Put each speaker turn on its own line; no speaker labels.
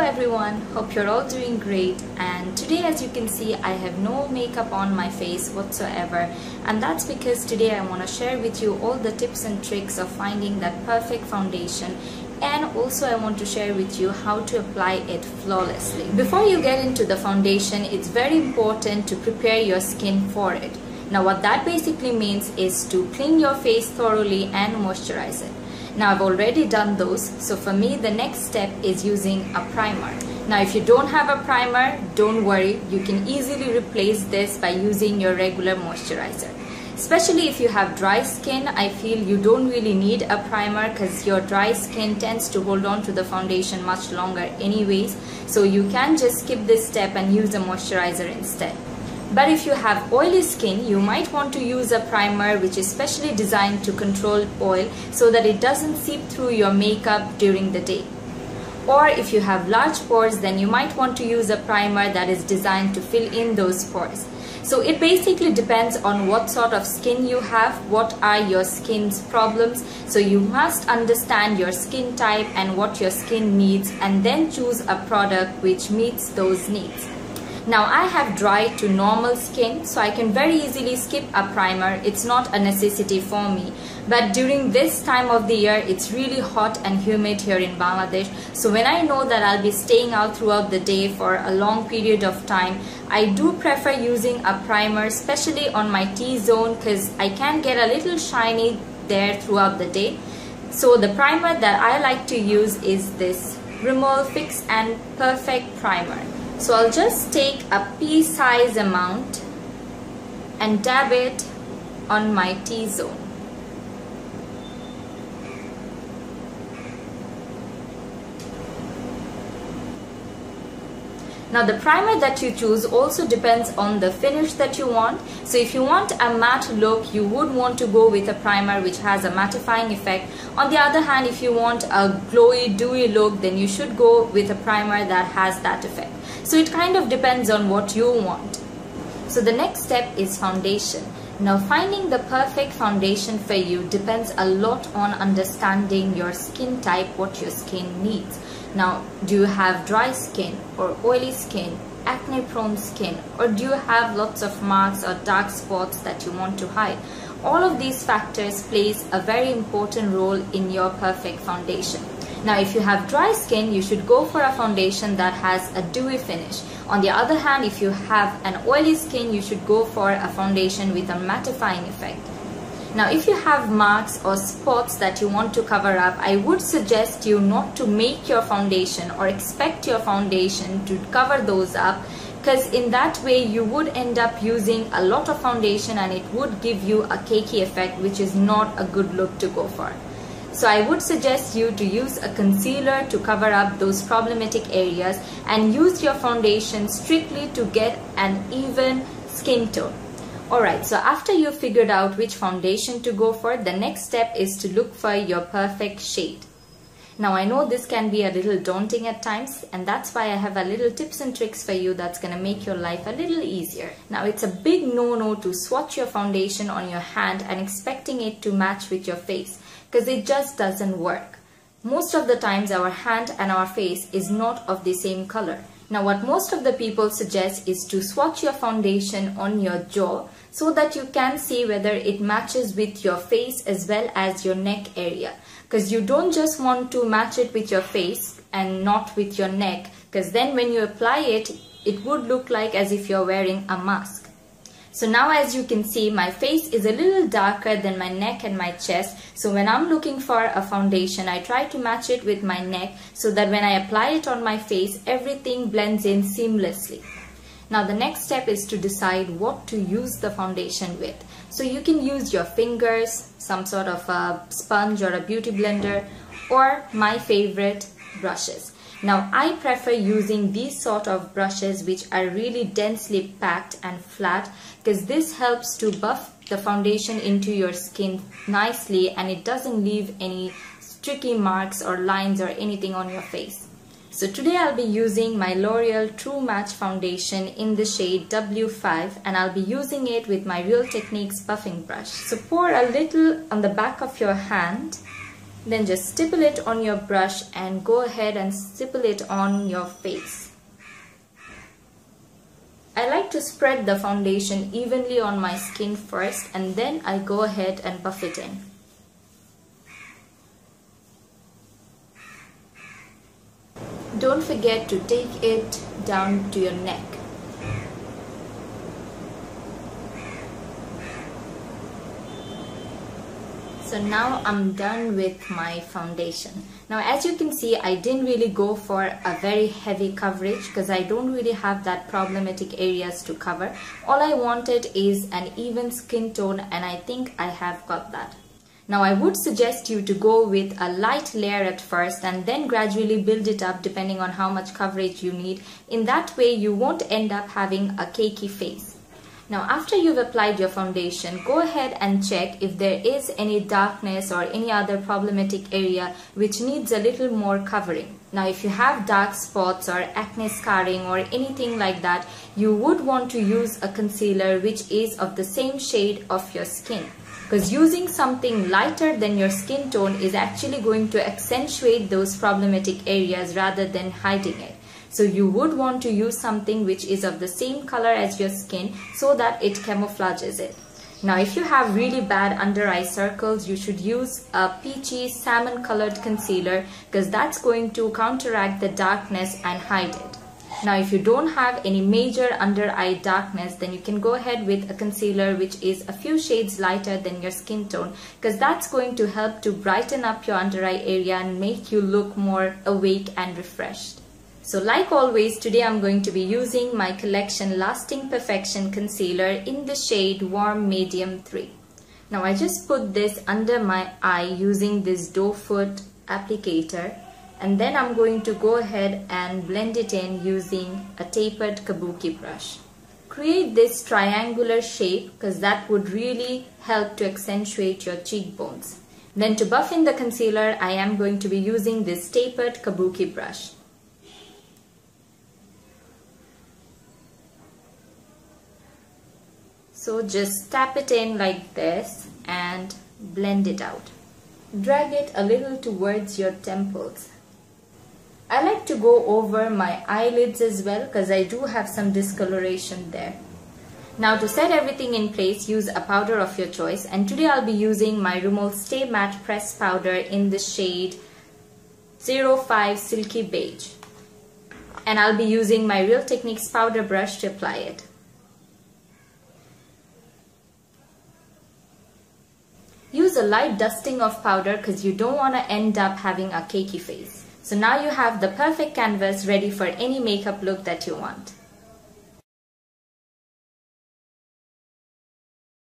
everyone, hope you're all doing great, and today as you can see I have no makeup on my face whatsoever, and that's because today I want to share with you all the tips and tricks of finding that perfect foundation, and also I want to share with you how to apply it flawlessly. Before you get into the foundation, it's very important to prepare your skin for it. Now what that basically means is to clean your face thoroughly and moisturize it. Now I've already done those, so for me the next step is using a primer. Now if you don't have a primer, don't worry, you can easily replace this by using your regular moisturizer. Especially if you have dry skin, I feel you don't really need a primer because your dry skin tends to hold on to the foundation much longer anyways, so you can just skip this step and use a moisturizer instead. But if you have oily skin, you might want to use a primer which is specially designed to control oil so that it doesn't seep through your makeup during the day. Or if you have large pores, then you might want to use a primer that is designed to fill in those pores. So it basically depends on what sort of skin you have, what are your skin's problems. So you must understand your skin type and what your skin needs, and then choose a product which meets those needs. Now I have dry to normal skin, so I can very easily skip a primer. It's not a necessity for me. But during this time of the year, it's really hot and humid here in Bangladesh. So when I know that I'll be staying out throughout the day for a long period of time, I do prefer using a primer, especially on my T-zone, because I can get a little shiny there throughout the day. So the primer that I like to use is this Rimmel Fix and Perfect Primer. So I'll just take a pea-size amount and dab it on my T-zone. Now the primer that you choose also depends on the finish that you want. So if you want a matte look, you would want to go with a primer which has a mattifying effect. On the other hand, if you want a glowy, dewy look, then you should go with a primer that has that effect. So it kind of depends on what you want. So the next step is foundation. Now finding the perfect foundation for you depends a lot on understanding your skin type, what your skin needs. Now, do you have dry skin or oily skin, acne prone skin, or do you have lots of marks or dark spots that you want to hide? All of these factors plays a very important role in your perfect foundation. Now if you have dry skin, you should go for a foundation that has a dewy finish. On the other hand, if you have an oily skin, you should go for a foundation with a mattifying effect. Now if you have marks or spots that you want to cover up, I would suggest you not to make your foundation or expect your foundation to cover those up, because in that way you would end up using a lot of foundation and it would give you a cakey effect, which is not a good look to go for. So I would suggest you to use a concealer to cover up those problematic areas and use your foundation strictly to get an even skin tone. Alright, so after you've figured out which foundation to go for, the next step is to look for your perfect shade. Now I know this can be a little daunting at times, and that's why I have a little tips and tricks for you that's gonna make your life a little easier. Now it's a big no-no to swatch your foundation on your hand and expecting it to match with your face, because it just doesn't work. Most of the times our hand and our face is not of the same color. Now what most of the people suggest is to swatch your foundation on your jaw so that you can see whether it matches with your face as well as your neck area. Because you don't just want to match it with your face and not with your neck, because then when you apply it, it would look like as if you're wearing a mask. So now as you can see, my face is a little darker than my neck and my chest. So when I'm looking for a foundation, I try to match it with my neck so that when I apply it on my face, everything blends in seamlessly. Now the next step is to decide what to use the foundation with. So you can use your fingers, some sort of a sponge or a beauty blender, or my favorite, brushes. Now I prefer using these sort of brushes which are really densely packed and flat, because this helps to buff the foundation into your skin nicely and it doesn't leave any sticky marks or lines or anything on your face. So today I'll be using my L'Oreal True Match foundation in the shade W5, and I'll be using it with my Real Techniques buffing brush. So pour a little on the back of your hand Then just stipple it on your brush and go ahead and stipple it on your face. I like to spread the foundation evenly on my skin first, and then I go ahead and buff it in. Don't forget to take it down to your neck. So now I'm done with my foundation. Now as you can see, I didn't really go for a very heavy coverage because I don't really have that problematic areas to cover. All I wanted is an even skin tone, and I think I have got that. Now I would suggest you to go with a light layer at first and then gradually build it up depending on how much coverage you need. In that way you won't end up having a cakey face. Now after you've applied your foundation, go ahead and check if there is any darkness or any other problematic area which needs a little more covering. Now if you have dark spots or acne scarring or anything like that, you would want to use a concealer which is of the same shade of your skin. Because using something lighter than your skin tone is actually going to accentuate those problematic areas rather than hiding it. So you would want to use something which is of the same color as your skin so that it camouflages it. Now if you have really bad under eye circles, you should use a peachy salmon colored concealer because that's going to counteract the darkness and hide it. Now if you don't have any major under eye darkness, then you can go ahead with a concealer which is a few shades lighter than your skin tone, because that's going to help to brighten up your under eye area and make you look more awake and refreshed. So like always, today I'm going to be using my Collection Lasting Perfection Concealer in the shade Warm Medium 3. Now I just put this under my eye using this doe foot applicator, and then I'm going to go ahead and blend it in using a tapered kabuki brush. Create this triangular shape because that would really help to accentuate your cheekbones. Then to buff in the concealer, I am going to be using this tapered kabuki brush. So just tap it in like this and blend it out. Drag it a little towards your temples. I like to go over my eyelids as well because I do have some discoloration there. Now to set everything in place, use a powder of your choice, and today I'll be using my Rimmel Stay Matte Press Powder in the shade 05 Silky Beige. And I'll be using my Real Techniques powder brush to apply it. Use a light dusting of powder because you don't want to end up having a cakey face. So now you have the perfect canvas ready for any makeup look that you want.